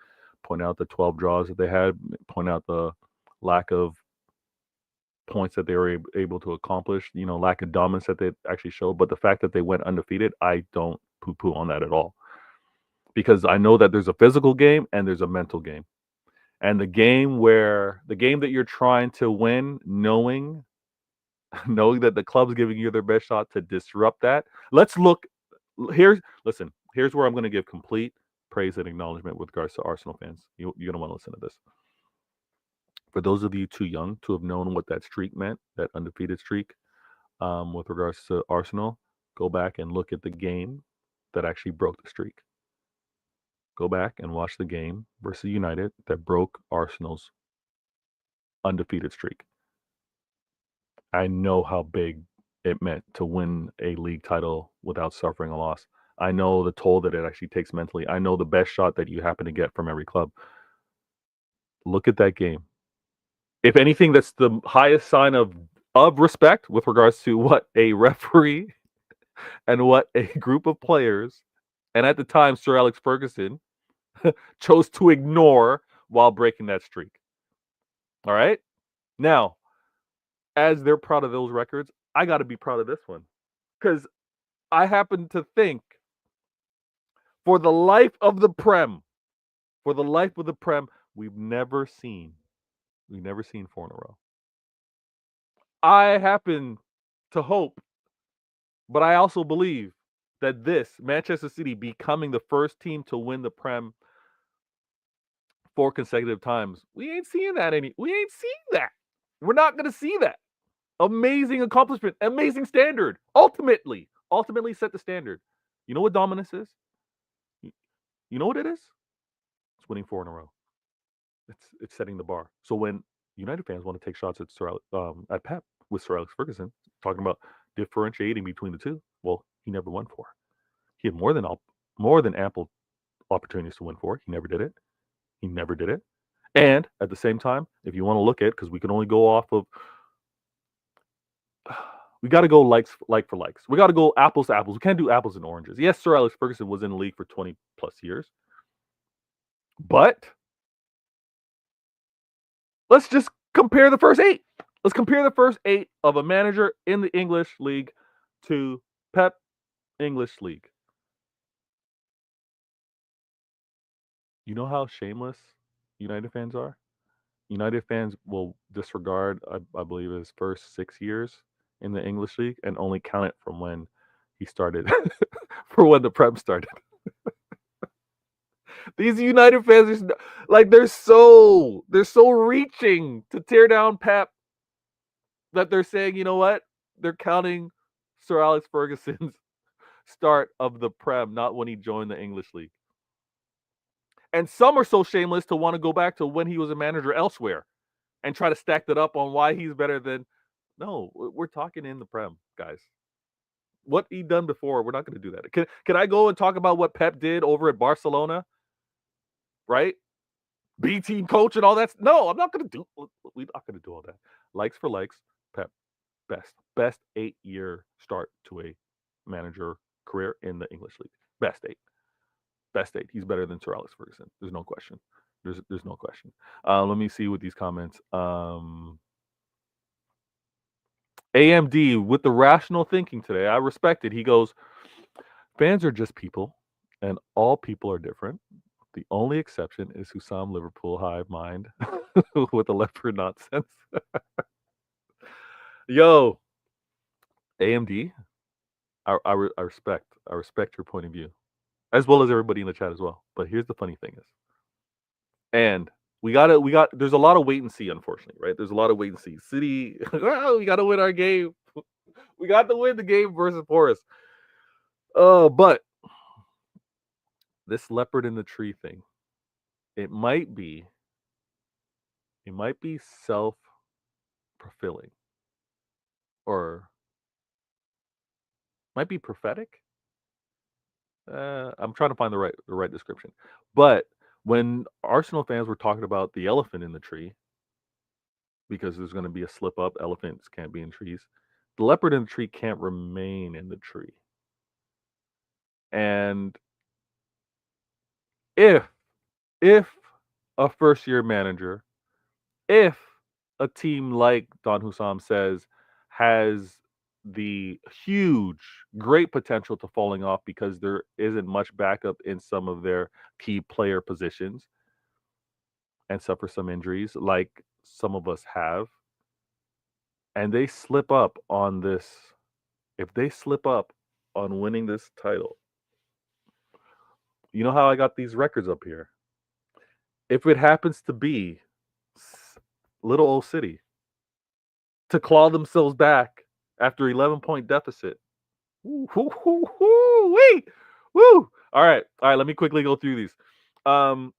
S1: point out the 12 draws that they had, point out the lack of points that they were able to accomplish, lack of dominance that they actually showed. But the fact that they went undefeated, I don't poo-poo on that at all. Because I know that there's a physical game and there's a mental game. And the game that you're trying to win, knowing that the club's giving you their best shot to disrupt that. Let's look here's where I'm going to give complete praise and acknowledgement with regards to Arsenal fans. You're going to want to listen to this. For those of you too young to have known what that streak meant, that undefeated streak, with regards to Arsenal, go back and look at the game that actually broke the streak. Go back and watch the game versus United that broke Arsenal's undefeated streak. I know how big it meant to win a league title without suffering a loss. I know the toll that it actually takes mentally. I know the best shot that you happen to get from every club. Look at that game. If anything, that's the highest sign of respect with regards to what a referee and what a group of players, and at the time, Sir Alex Ferguson, chose to ignore while breaking that streak. All right? Now, as they're proud of those records, I got to be proud of this one. Because I happen to think, for the life of the Prem, we've never seen 4 in a row. I happen to hope, but I also believe that this, Manchester City becoming the first team to win the Prem 4 consecutive times, we ain't seeing that. We're not going to see that. Amazing accomplishment, amazing standard. Ultimately set the standard. You know what dominance is? You know what it is? It's winning 4 in a row. It's setting the bar. So when United fans want to take shots at Pep with Sir Alex Ferguson, talking about differentiating between the two, well, he never won 4. He had more than ample opportunities to win 4. He never did it. And at the same time, if you want to look at, because we can only go off of, we got to go like for likes. We got to go apples to apples. We can't do apples and oranges. Yes, Sir Alex Ferguson was in the league for 20 plus years, but let's just compare the first 8. Let's compare the first 8 of a manager in the English league to Pep English league. You know how shameless United fans are? United fans will disregard, I believe, his first 6 years in the English league and only count it from when he started, for when the Prem started. These United fans are like they're so reaching to tear down Pep that they're saying, you know what? They're counting Sir Alex Ferguson's start of the Prem, not when he joined the English league. And some are so shameless to want to go back to when he was a manager elsewhere and try to stack that up on why he's better than. No, we're talking in the Prem, guys. What he done before, we're not going to do that. Can I go and talk about what Pep did over at Barcelona, right? B team coach and all that. No, I'm not going to do. We're not going to do all that. Likes for likes, Pep best 8 year start to a manager career in the English league. Best eight. He's better than Sir Alex Ferguson. There's no question. There's no question. Let me see with these comments. AMD with the rational thinking today. I respect it. He goes, fans are just people, and all people are different. The only exception is Hussam Liverpool hive mind with the leopard nonsense. Yo, AMD, I respect your point of view, as well as everybody in the chat as well. But here's the funny thing is, and there's a lot of wait and see, unfortunately, right? There's a lot of wait and see. City, we gotta win our game. We got to win the game versus Forest. But this leopard in the tree thing, it might be self fulfilling or might be prophetic. I'm trying to find the right description. But when Arsenal fans were talking about the elephant in the tree, because there's going to be a slip up, elephants can't be in trees. The leopard in the tree can't remain in the tree. And if if a first year manager, if a team like Don Hussam says has the huge, great potential to falling off because there isn't much backup in some of their key player positions and suffer some injuries, like some of us have, and they slip up on this, if they slip up on winning this title, you know how I got these records up here? If it happens to be little old City to claw themselves back after 11-point deficit. Woo, woo, woo, woo, wee, woo. All right. Let me quickly go through these. Um,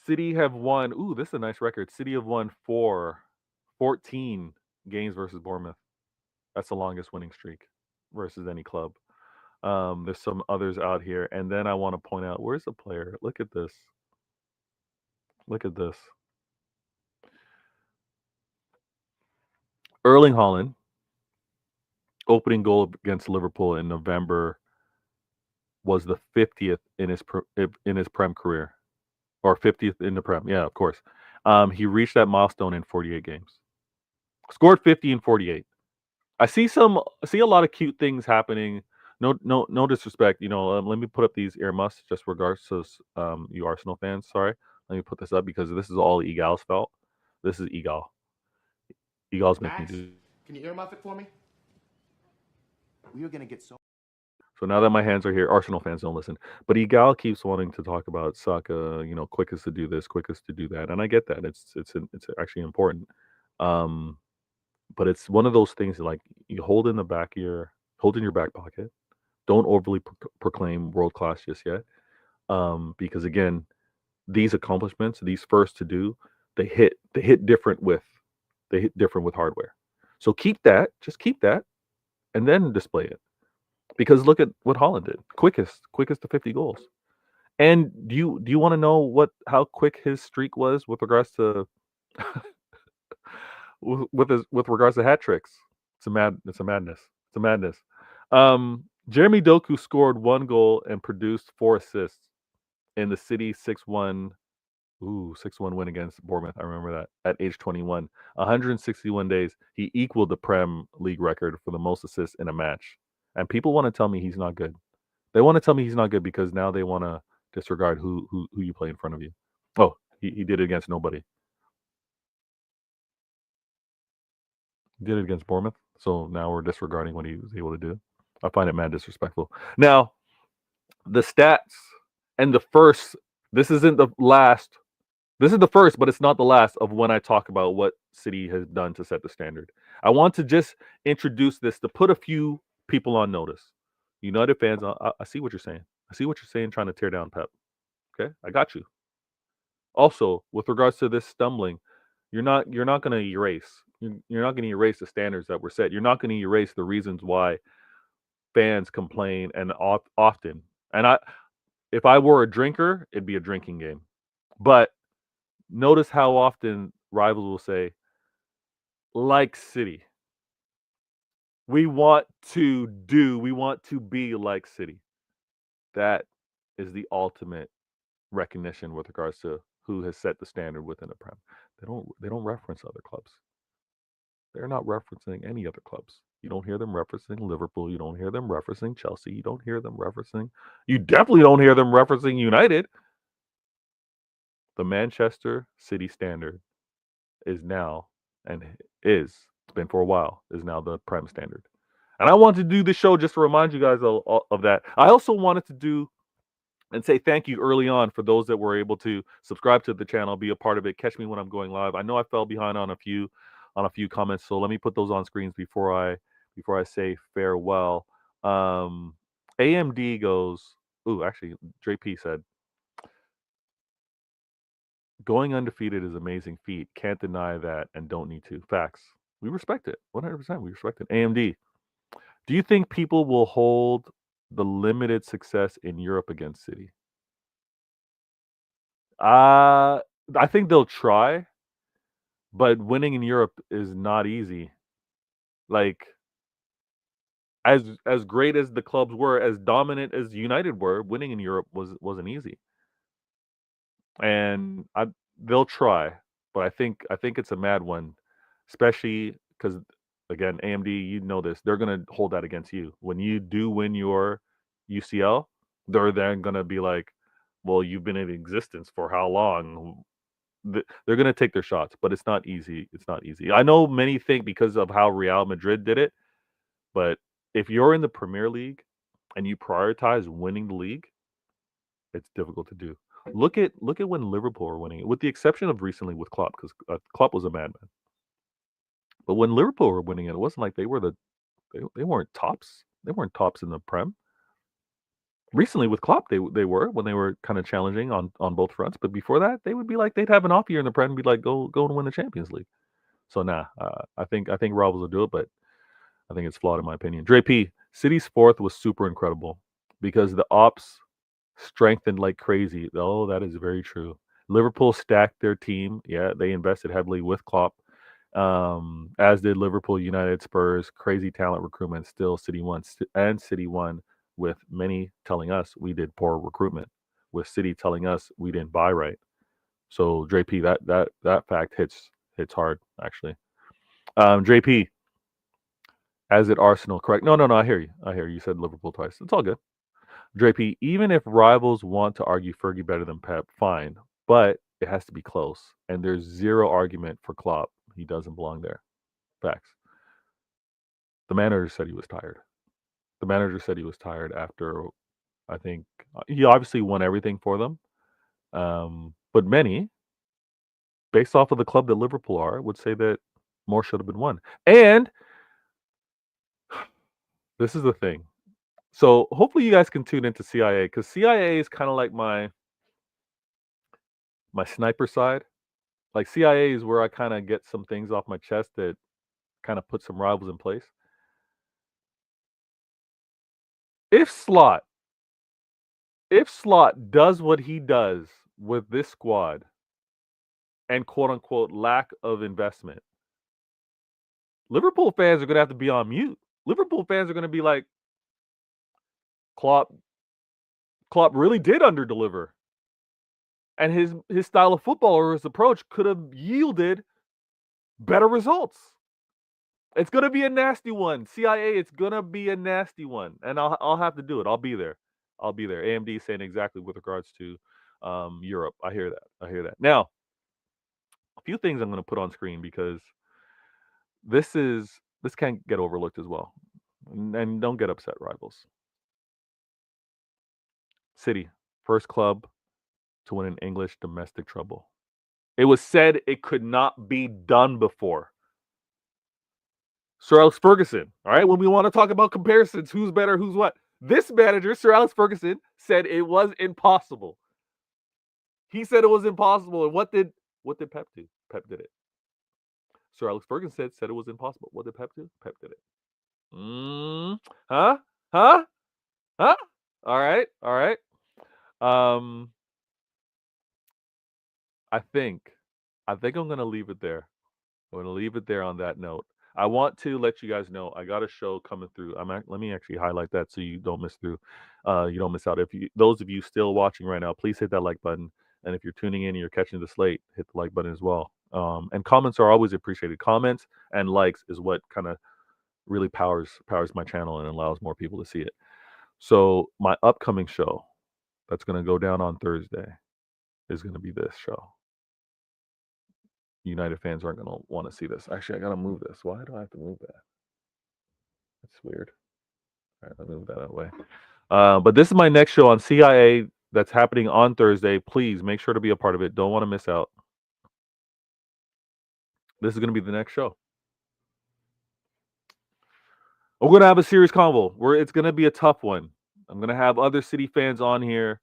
S1: City have won. Ooh, this is a nice record. City have won 14 games versus Bournemouth. That's the longest winning streak versus any club. There's some others out here, and then I want to point out where's the player. Look at this. Look at this. Erling Haaland, opening goal against Liverpool in November, was the 50th in his Prem career, or 50th in the Prem. Yeah, of course. He reached that milestone in 48 games. Scored 50 in 48. I see a lot of cute things happening. No disrespect. Let me put up these earmuffs just regards to you Arsenal fans. Sorry, let me put this up because this is all Egal's fault. This is Egal. Egal's making me
S2: Max,
S1: do.
S2: can you earmuff it for me? We are gonna get so.
S1: So now that my hands are here, Arsenal fans don't listen. But Egal keeps wanting to talk about Saka, quickest to do this, quickest to do that, and I get that. It's actually important. Um, but it's one of those things that, like, you hold in your back pocket. Don't overly proclaim world class just yet, because again, these accomplishments, these first to do, they hit different with hardware. So just keep that, and then display it. Because look at what Holland did, quickest to 50 goals. And do you want to know how quick his streak was with regards to with regards to hat tricks? It's a madness. It's a madness. Jeremy Doku scored 1 goal and produced 4 assists in the City 6-1. 6-1 win against Bournemouth. I remember that at age 21. 161 days. He equaled the Prem League record for the most assists in a match. And people want to tell me he's not good. They want to tell me he's not good because now they want to disregard who you play in front of you. Oh, he did it against nobody. He did it against Bournemouth. So now we're disregarding what he was able to do. I find it mad disrespectful. Now, the stats and the first, this isn't the last. This is the first, but it's not the last of when I talk about what City has done to set the standard. I want to just introduce this to put a few people on notice. United fans, I see what you're saying. I see what you're saying, trying to tear down Pep. Okay, I got you. Also, with regards to this stumbling, you're not going to erase. You're not going to erase the standards that were set. You're not going to erase the reasons why fans complain and often. And if I were a drinker, it'd be a drinking game. But notice how often rivals will say, like City. We want to be like City. That is the ultimate recognition with regards to who has set the standard within the Prem. They don't reference other clubs. They're not referencing any other clubs. You don't hear them referencing Liverpool. You don't hear them referencing Chelsea. You don't hear them referencing. You definitely don't hear them referencing United. The Manchester City standard is now and it's been for a while, is now the Prem standard. And I wanted to do this show just to remind you guys of that. I also wanted to do and say thank you early on for those that were able to subscribe to the channel, be a part of it, catch me when I'm going live. I know I fell behind on a few comments, so let me put those on screens before I say farewell. AMD goes, ooh, actually, JP said, going undefeated is amazing feat. Can't deny that and don't need to. Facts. We respect it. 100%. We respect it. AMD, do you think people will hold the limited success in Europe against City? I think they'll try, but winning in Europe is not easy. Like as great as the clubs were, as dominant as United were, winning in Europe wasn't easy. And they'll try, but I think it's a mad one, especially because again, AMD, you know this, they're gonna hold that against you when you do win your UCL. They're then gonna be like, well, you've been in existence for how long? They're gonna take their shots, but it's not easy. It's not easy. I know many think because of how Real Madrid did it, but if you're in the Premier League and you prioritize winning the league, it's difficult to do. Look at when Liverpool were winning it, with the exception of recently with Klopp, because Klopp was a madman. But when Liverpool were winning it, it wasn't like they weren't tops. They weren't tops in the Prem. Recently with Klopp, they were when they were kind of challenging on both fronts. But before that, they would be like they'd have an off year in the Prem and be like go and win the Champions League. So nah, I think rivals will do it, but I think it's flawed in my opinion. Dre P, City's fourth was super incredible because the ops strengthened like crazy. Oh, that is very true. Liverpool stacked their team. Yeah, they invested heavily with Klopp, as did Liverpool, United, Spurs. Crazy talent recruitment. Still, City won with many telling us we did poor recruitment, with City telling us we didn't buy right. So, JP, that fact hits hard actually. JP, as did Arsenal, correct? No, no, no. I hear you. I hear you. You said Liverpool twice. It's all good. JP, even if rivals want to argue Fergie better than Pep, fine, but it has to be close. And there's zero argument for Klopp. He doesn't belong there. Facts. The manager said he was tired. The manager said he was tired after, I think, he obviously won everything for them. But many, based off of the club that Liverpool are, would say that more should have been won. And this is the thing. So hopefully you guys can tune into CIA, because CIA is kind of like my sniper side. Like CIA is where I kind of get some things off my chest that kind of put some rivals in place. If Slot, if Slot does what he does with this squad and quote unquote lack of investment, Liverpool fans are gonna have to be on mute. Liverpool fans are gonna be like, Klopp really did underdeliver. And his style of football or his approach could have yielded better results. It's gonna be a nasty one. CIA, it's gonna be a nasty one. And I'll have to do it. I'll be there. I'll be there. AMD saying exactly with regards to Europe. I hear that. I hear that. Now, a few things I'm going to put on screen because this can't get overlooked as well. And don't get upset, rivals. City, first club to win an English domestic treble. It was said it could not be done before. Sir Alex Ferguson, all right, when we want to talk about comparisons, who's better, who's what. This manager, Sir Alex Ferguson, said it was impossible. He said it was impossible. And what did Pep do? Pep did it. Sir Alex Ferguson said it was impossible. What did Pep do? Pep did it. Huh? Huh? Huh? All right. All right. Um, I think I'm gonna leave it there. I'm gonna leave it there on that note. I want to let you guys know I got a show coming through. Let me actually highlight that so you don't miss through. You don't miss out. If you those of you still watching right now, please hit that like button. And if you're tuning in and you're catching this late, hit the like button as well. And comments are always appreciated. Comments and likes is what kind of really powers my channel and allows more people to see it. So my upcoming show that's gonna go down on Thursday is gonna be this show. United fans aren't gonna want to see this. Actually, I gotta move this. Why do I have to move that? That's weird. All right, I'll move that away. But this is my next show on CIA that's happening on Thursday. Please make sure to be a part of it. Don't want to miss out. This is gonna be the next show. We're gonna have a serious convo where it's gonna be a tough one. I'm gonna have other City fans on here.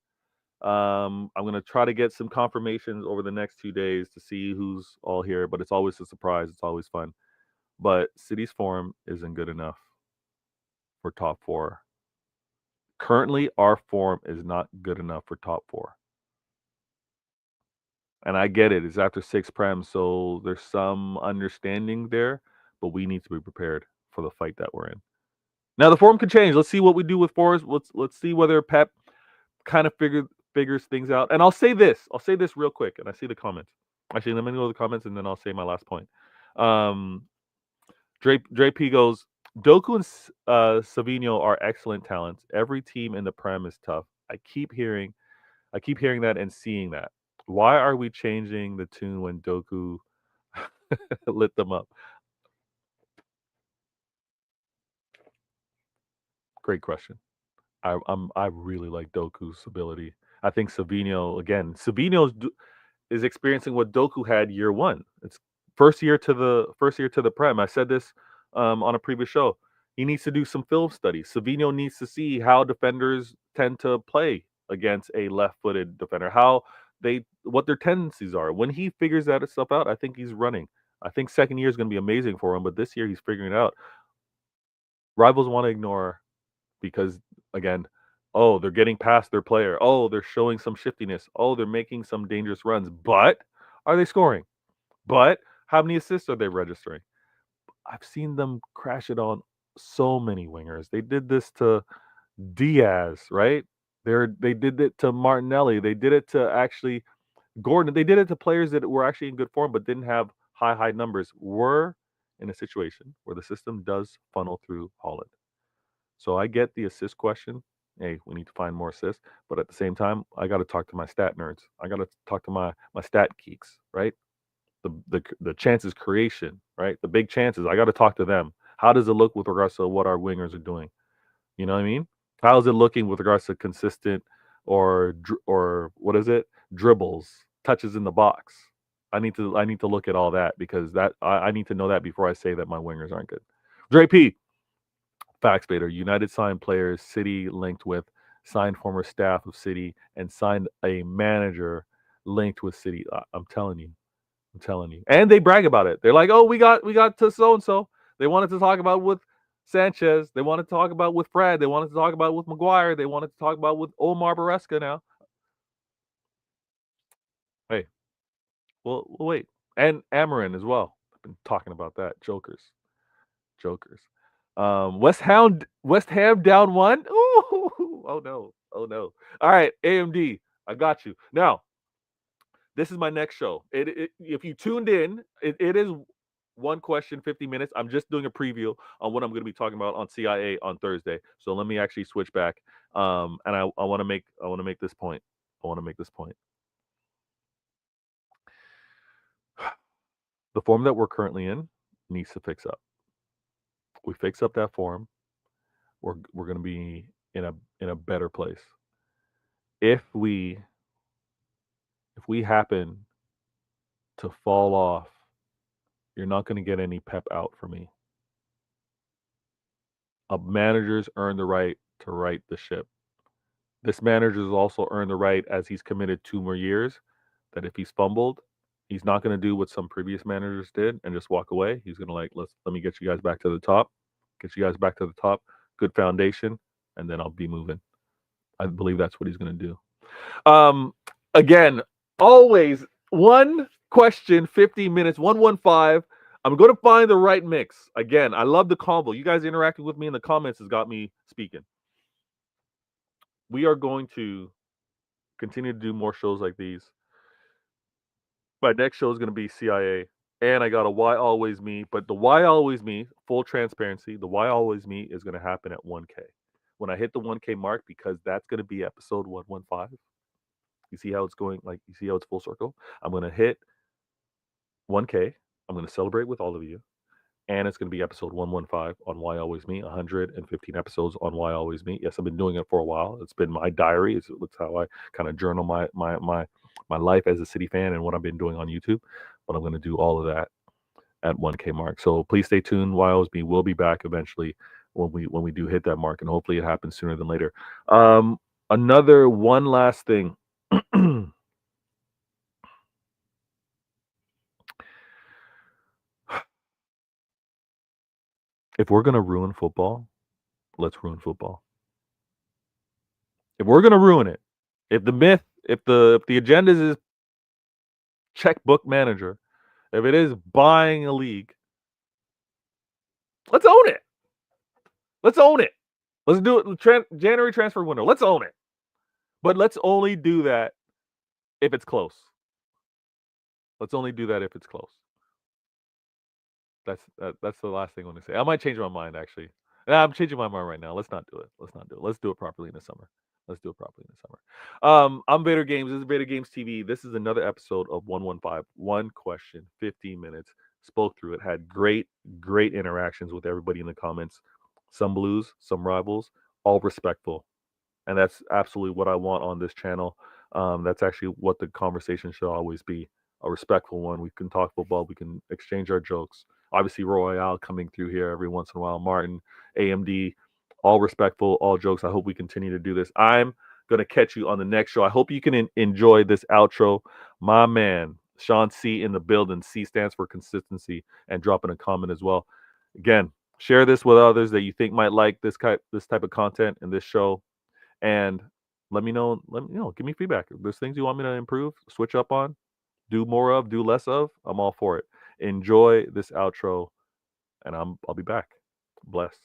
S1: I'm gonna try to get some confirmations over the next 2 days to see who's all here, but it's always a surprise. It's always fun. But City's form isn't good enough for top four. Currently, our form is not good enough for top four. And I get it. It's after six Prem, so there's some understanding there, but we need to be prepared for the fight that we're in. Now the form could change. Let's see what we do with fours. Let's see whether Pep kind of figures things out. And I'll say this. I'll say this real quick. And I see the comments. Actually, let me go to the comments and then I'll say my last point. Dre P goes, Doku and Savino are excellent talents. Every team in the Prem is tough. I keep hearing that and seeing that. Why are we changing the tune when Doku lit them up? Great question. I really like Doku's ability. I think Savino again. Is experiencing what Doku had year one. It's first year to the Prem. I said this on a previous show. He needs to do some film studies. Savino needs to see how defenders tend to play against a left-footed defender, what their tendencies are. When he figures that stuff out, I think he's running. I think second year is going to be amazing for him, but this year he's figuring it out. Rivals want to ignore because again, oh, they're getting past their player. Oh, they're showing some shiftiness. Oh, they're making some dangerous runs. But are they scoring? But how many assists are they registering? I've seen them crash it on so many wingers. They did this to Diaz, right? They did it to Martinelli. They did it to actually Gordon. They did it to players that were actually in good form but didn't have high numbers. We're in a situation where the system does funnel through Holland. So I get the assist question. Hey, we need to find more assists, but at the same time, I got to talk to my stat nerds. I got to talk to my stat geeks, right? The chances creation, right? The big chances. I got to talk to them. How does it look with regards to what our wingers are doing? You know what I mean? How is it looking with regards to consistent or what is it? Dribbles, touches in the box. I need to look at all that because I need to know that before I say that my wingers aren't good. Dre P. Facts, Bader. United signed players, City linked with, signed former staff of City, and signed a manager linked with City. I'm telling you. I'm telling you. And they brag about it. They're like, oh, we got to so and so. They wanted to talk about with Sanchez. They wanted to talk about with Fred. They wanted to talk about with Maguire. They wanted to talk about with Omar Baresca now. Hey, well, wait. And Amarin as well. I've been talking about that. Jokers. West Ham down one. Ooh, oh no. Oh no. All right, AMD. I got you. Now, this is my next show. If you tuned in, it is One question, 50 minutes. I'm just doing a preview on what I'm going to be talking about on CIA on Thursday. So let me actually switch back. And I want to make this point. I want to make this point. The form that we're currently in needs to fix up. We fix up that form, we're going to be in a better place. If we happen to fall off, you're not going to get any pep out for me. Managers earn the right to right the ship. This manager has also earned the right, as he's committed 2 more years, that if he's fumbled, he's not going to do what some previous managers did and just walk away. He's going to let me get you guys back to the top, good foundation, and then I'll be moving. I believe that's what he's going to do. Again, always one question, 50 minutes, 115. I'm going to find the right mix. Again, I love the convo. You guys interacting with me in the comments has got me speaking. We are going to continue to do more shows like these. My next show is going to be CIA. And I got a Why Always Me. But the Why Always Me, full transparency, the Why Always Me is going to happen at 1K. When I hit the 1K mark, because that's going to be episode 115. You see how it's going? Like, you see how it's full circle? I'm going to hit 1K. I'm going to celebrate with all of you. And it's going to be episode 115 on Why Always Me, 115 episodes on Why Always Me. Yes, I've been doing it for a while. It's been my diary. It's how I kind of journal my life as a City fan and what I've been doing on YouTube. But I'm going to do all of that at 1K mark. So please stay tuned. Why Always Me will be back eventually when we do hit that mark, and hopefully it happens sooner than later. Another one last thing. If we're gonna ruin football, let's ruin football. If we're gonna ruin it, if the agenda is checkbook manager, if it is buying a league, let's own it. Let's own it. Let's do it. January transfer window. Let's own it. But let's only do that if it's close. Let's only do that if it's close. That's the last thing I want to say. I might change my mind actually. I'm changing my mind right now. Let's not do it. Let's do it properly in the summer. I'm Vader Games. This is Vader Games TV. This is another episode of 115. One question, 15 minutes. Spoke through it. Had great interactions with everybody in the comments. Some blues, some rivals, all respectful. And that's absolutely what I want on this channel. That's actually what the conversation should always be. A respectful one. We can talk football. We can exchange our jokes. Obviously, Royale coming through here every once in a while. Martin, AMD, all respectful, all jokes. I hope we continue to do this. I'm going to catch you on the next show. I hope you can enjoy this outro. My man, Sean C in the building. C stands for consistency, and dropping a comment as well. Again, share this with others that you think might like this type of content in this show. And let me know, give me feedback. If there's things you want me to improve, switch up on, do more of, do less of, I'm all for it. Enjoy this outro, and I'll be back. Bless.